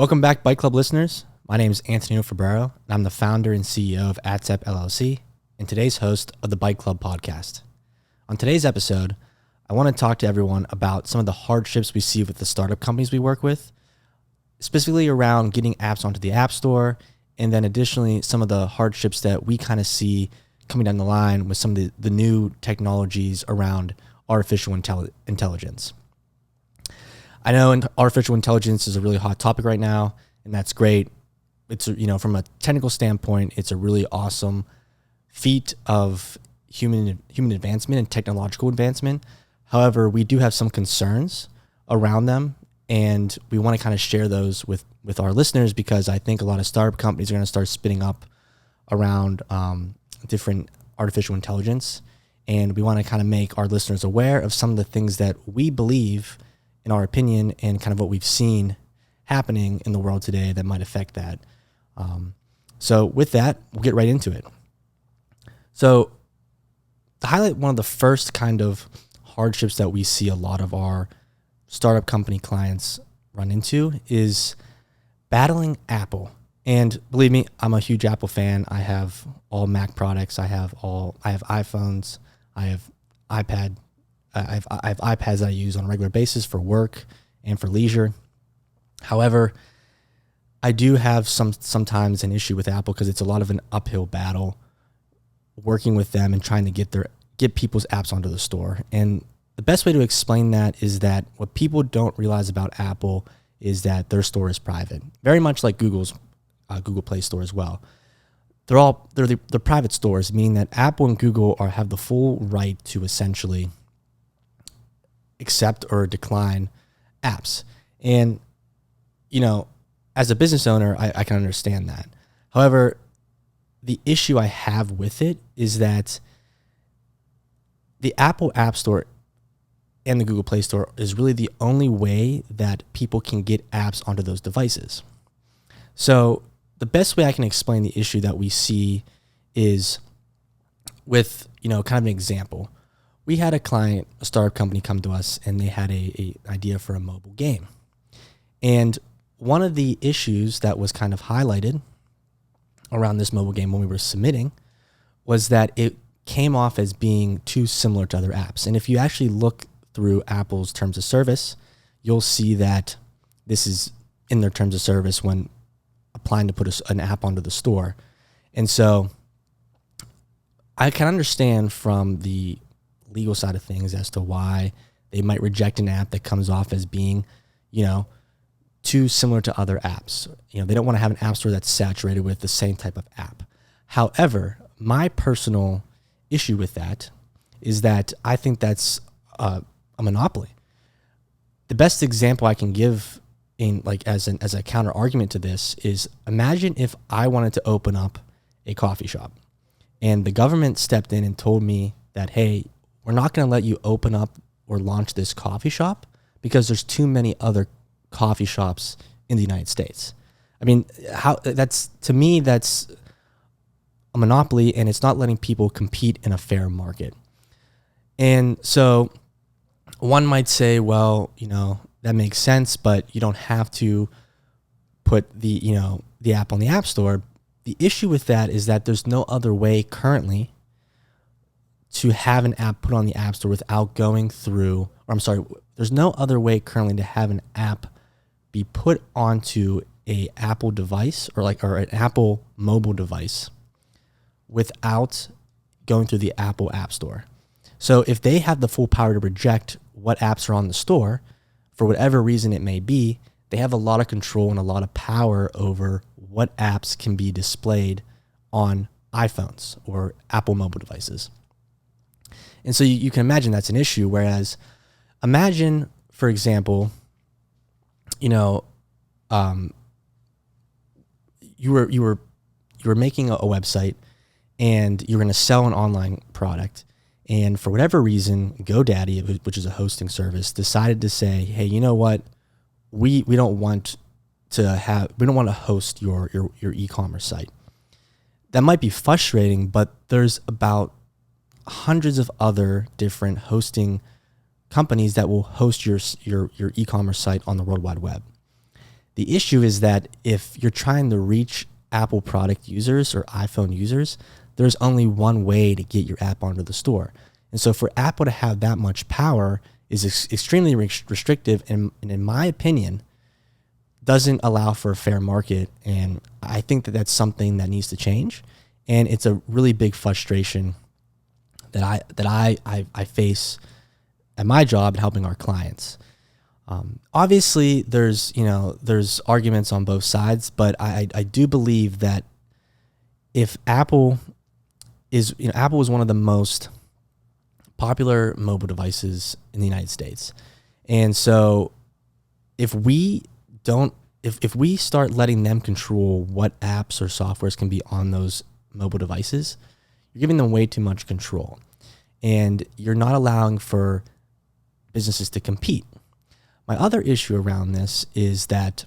Welcome back, Bike Club listeners. My name is Antonino, and I'm the founder and CEO of Atsap LLC and today's host of the Bike Club podcast. On today's episode, I want to talk to everyone about some of the hardships we see with the startup companies we work with, specifically around getting apps onto the App Store, and then additionally, some of the hardships that we kind of see coming down the line with some of the new technologies around artificial intelligence. I know artificial intelligence is a really hot topic right now, and that's great. It's, from a technical standpoint, it's a really awesome feat of human advancement and technological advancement. However, we do have some concerns around them, and we want to kind of share those with our listeners because I think a lot of startup companies are going to start spinning up around different artificial intelligence, and we want to kind of make our listeners aware of some of the things that we believe, in our opinion, and kind of what we've seen happening in the world today that might affect that. So with that, we'll get right into it. So to highlight one of the first kind of hardships that we see a lot of our startup company clients run into is battling Apple. And believe me, I'm a huge Apple fan. I have all Mac products. I have iPhones. I have iPads that I use on a regular basis for work and for leisure. However, I do have sometimes an issue with Apple because it's a lot of an uphill battle working with them and trying to get people's apps onto the store. And the best way to explain that is that what people don't realize about Apple is that their store is private, very much like Google's Google Play Store as well. They're private stores, meaning that Apple and Google have the full right to essentially accept or decline apps. And, as a business owner, I can understand that. However, the issue I have with it is that the Apple App Store and the Google Play Store is really the only way that people can get apps onto those devices. So the best way I can explain the issue that we see is with, kind of an example. We had a client, a startup company, come to us, and they had a idea for a mobile game. And one of the issues that was kind of highlighted around this mobile game when we were submitting was that it came off as being too similar to other apps. And if you actually look through Apple's terms of service, you'll see that this is in their terms of service when applying to put an app onto the store. And so I can understand from the legal side of things as to why they might reject an app that comes off as being, too similar to other apps. They don't want to have an app store that's saturated with the same type of app. However, my personal issue with that is that I think that's a monopoly. The best example I can give as a counter argument to this is, imagine if I wanted to open up a coffee shop and the government stepped in and told me that, hey, we're not going to let you open up or launch this coffee shop because there's too many other coffee shops in the United States. I mean, that's a monopoly, and it's not letting people compete in a fair market. And so one might say, well, that makes sense, but you don't have to put the app on the App Store. The issue with that is that there's no other way currently to have an app put on the App Store without going through, there's no other way currently to have an app be put onto a Apple device or an Apple mobile device without going through the Apple App Store. So if they have the full power to reject what apps are on the store, for whatever reason it may be, they have a lot of control and a lot of power over what apps can be displayed on iPhones or Apple mobile devices. And so you can imagine that's an issue. Whereas imagine, for example, you were making a website and you're going to sell an online product. And for whatever reason, GoDaddy, which is a hosting service, decided to say, hey, you know what? We don't want to host your e-commerce site. That might be frustrating, but there's about hundreds of other different hosting companies that will host your e-commerce site on the World Wide Web. The issue is that if you're trying to reach Apple product users or iPhone users, there's only one way to get your app onto the store. And so for Apple to have that much power is extremely restrictive, and in my opinion, doesn't allow for a fair market. And I think that that's something that needs to change. And it's a really big frustration that I face at my job and helping our clients. Obviously, there's arguments on both sides, but I do believe that if Apple is one of the most popular mobile devices in the United States, and so if we start letting them control what apps or softwares can be on those mobile devices, you're giving them way too much control, and you're not allowing for businesses to compete. My other issue around this is that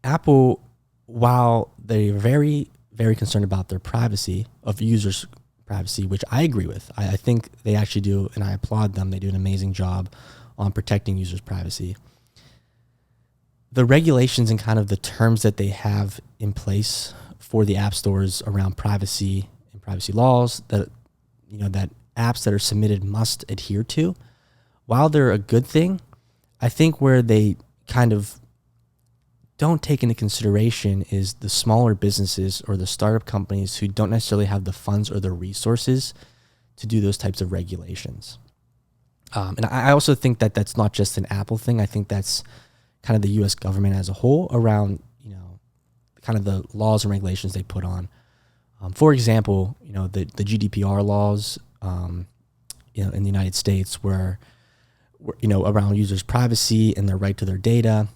Apple, while they're very, very concerned about their privacy, of users' privacy, which I agree with, I think they actually do, and I applaud them. They do an amazing job on protecting users' privacy. The regulations and kind of the terms that they have in place for the app stores around privacy and privacy laws that apps that are submitted must adhere to, while they're a good thing, I think where they kind of don't take into consideration is the smaller businesses or the startup companies who don't necessarily have the funds or the resources to do those types of regulations. And I also think that that's not just an Apple thing. I think that's kind of the U.S. government as a whole around, kind of the laws and regulations they put on. For example, the GDPR laws, in the United States where around users' privacy and their right to their data,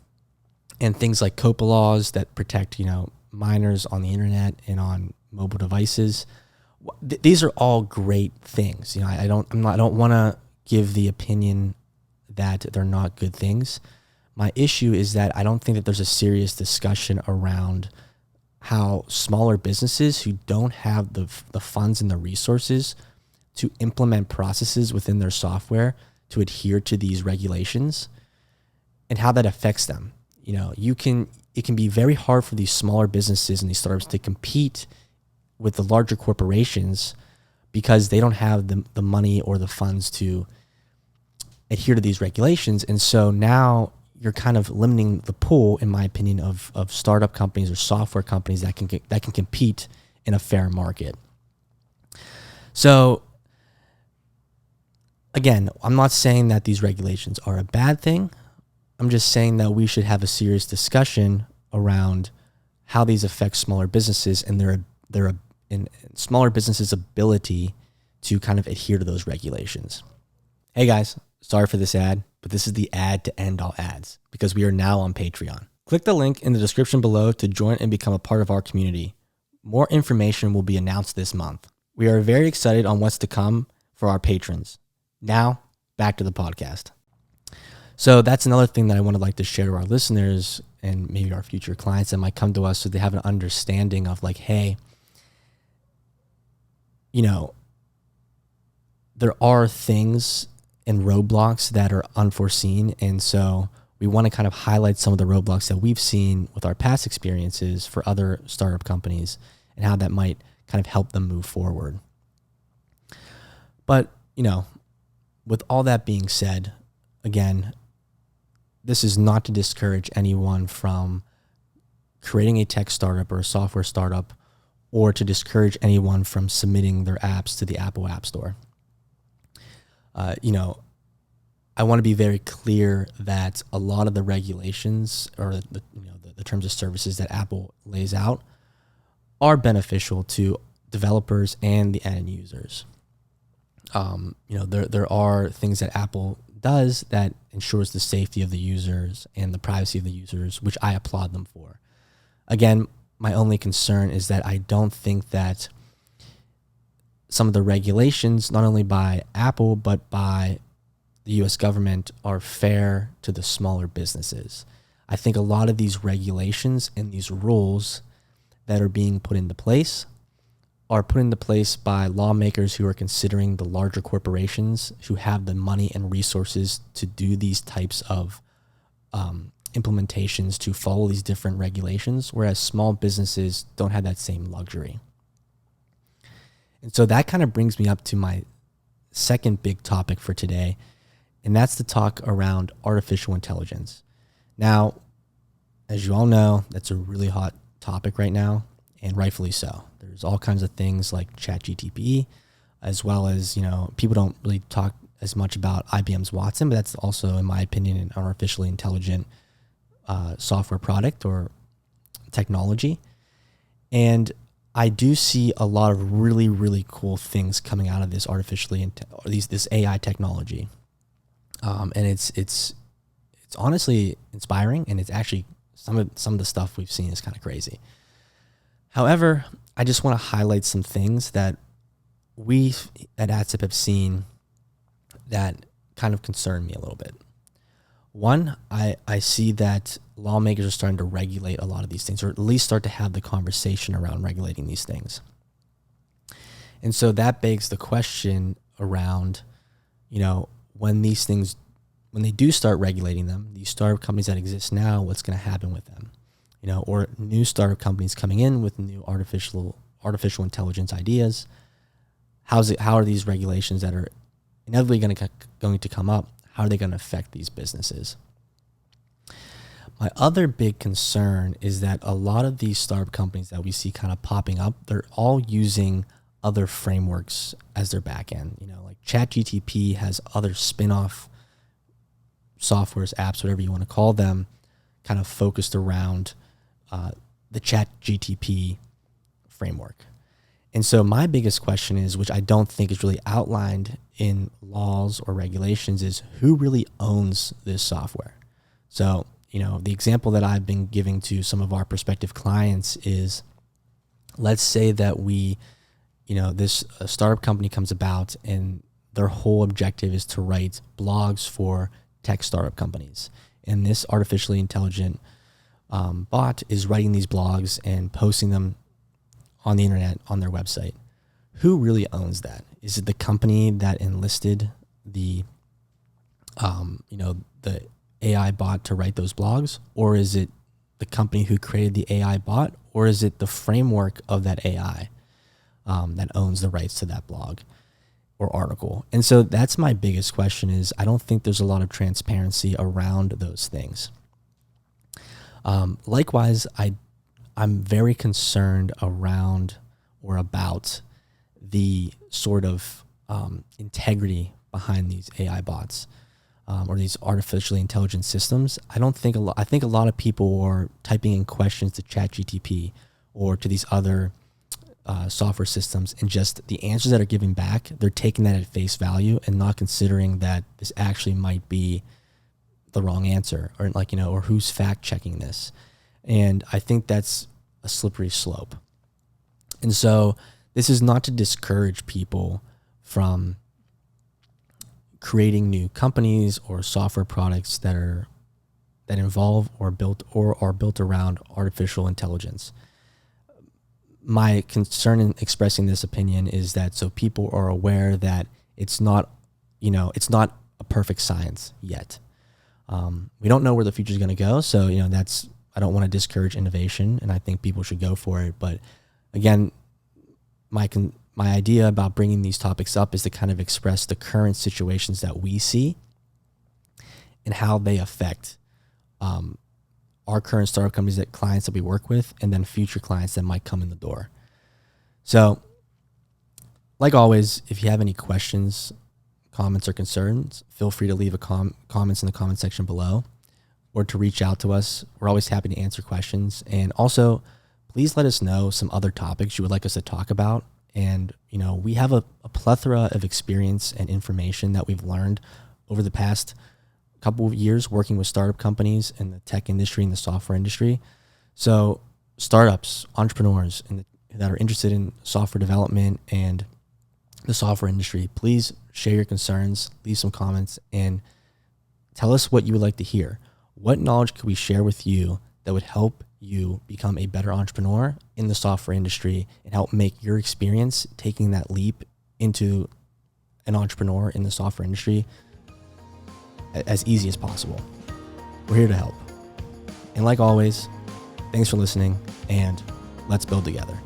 and things like COPPA laws that protect, minors on the internet and on mobile devices. These are all great things. I don't want to give the opinion that they're not good things. My issue is that I don't think that there's a serious discussion around how smaller businesses who don't have the funds and the resources to implement processes within their software to adhere to these regulations and how that affects them. It can be very hard for these smaller businesses and these startups to compete with the larger corporations because they don't have the money or the funds to adhere to these regulations. And so now you're kind of limiting the pool, in my opinion, of startup companies or software companies that can compete in a fair market. So again, I'm not saying that these regulations are a bad thing. I'm just saying that we should have a serious discussion around how these affect smaller businesses and their smaller businesses' ability to kind of adhere to those regulations. Hey guys, sorry for this ad, but this is the ad to end all ads because we are now on Patreon. Click the link in the description below to join and become a part of our community. More information will be announced this month. We are very excited on what's to come for our patrons. Now, back to the podcast. So that's another thing that I would like to share to our listeners and maybe our future clients that might come to us so they have an understanding of like, hey, there are things and roadblocks that are unforeseen. And so we want to kind of highlight some of the roadblocks that we've seen with our past experiences for other startup companies and how that might kind of help them move forward. But, with all that being said, again, this is not to discourage anyone from creating a tech startup or a software startup or to discourage anyone from submitting their apps to the Apple App Store. I want to be very clear that a lot of the regulations or the terms of services that Apple lays out are beneficial to developers and the end users. There are things that Apple does that ensures the safety of the users and the privacy of the users, which I applaud them for. Again, my only concern is that I don't think that some of the regulations, not only by Apple, but by the U.S. government, are fair to the smaller businesses. I think a lot of these regulations and these rules that are being put into place are put into place by lawmakers who are considering the larger corporations who have the money and resources to do these types of implementations to follow these different regulations, whereas small businesses don't have that same luxury. And so that kind of brings me up to my second big topic for today, and that's the talk around artificial intelligence. Now, as you all know, that's a really hot topic right now, and rightfully so. There's all kinds of things like ChatGTP, as well as, people don't really talk as much about IBM's Watson, but that's also, in my opinion, an artificially intelligent software product or technology. And I do see a lot of really, really cool things coming out of this this AI technology. And it's honestly inspiring, and it's actually some of the stuff we've seen is kind of crazy. However, I just want to highlight some things that we at Atsap have seen that kind of concern me a little bit. One, I see that lawmakers are starting to regulate a lot of these things, or at least start to have the conversation around regulating these things. And so that begs the question around, when they do start regulating them, these startup companies that exist now, what's going to happen with them? Or new startup companies coming in with new artificial intelligence ideas. How are these regulations that are inevitably going to come up, how are they going to affect these businesses? My other big concern is that a lot of these startup companies that we see kind of popping up, they're all using other frameworks as their back end. Like ChatGTP has other spin-off softwares, apps, whatever you want to call them, kind of focused around the ChatGTP framework. And so my biggest question is, which I don't think is really outlined in laws or regulations, is who really owns this software? So, the example that I've been giving to some of our prospective clients is, let's say that this startup company comes about and their whole objective is to write blogs for tech startup companies. And this artificially intelligent bot is writing these blogs and posting them on the internet, on their website. Who really owns that? Is it the company that enlisted the AI bot to write those blogs? Or is it the company who created the AI bot? Or is it the framework of that AI that owns the rights to that blog or article? And so that's my biggest question, is I don't think there's a lot of transparency around those things. Likewise, I'm very concerned around or about the sort of integrity behind these AI bots or these artificially intelligent systems. I think a lot of people are typing in questions to ChatGTP or to these other software systems, and just the answers that are given back, they're taking that at face value and not considering that this actually might be the wrong answer, or or who's fact checking this. And I think that's a slippery slope. And so this is not to discourage people from creating new companies or software products that involve or are built around artificial intelligence. My concern in expressing this opinion is that so people are aware that it's not a perfect science yet. We don't know where the future is going to go. So, I don't want to discourage innovation, and I think people should go for it. But again, my idea about bringing these topics up is to kind of express the current situations that we see and how they affect our current startup companies, clients that we work with, and then future clients that might come in the door. So, like always, if you have any questions, comments, or concerns, feel free to leave comments in the comment section below, or to reach out to us. We're always happy to answer questions. And also, please let us know some other topics you would like us to talk about. And, we have a plethora of experience and information that we've learned over the past couple of years working with startup companies in the tech industry and the software industry. So startups, entrepreneurs that are interested in software development and the software industry, please share your concerns, leave some comments, and tell us what you would like to hear. What knowledge could we share with you that would help you become a better entrepreneur in the software industry and help make your experience taking that leap into an entrepreneur in the software industry as easy as possible? We're here to help. And like always, thanks for listening, and let's build together.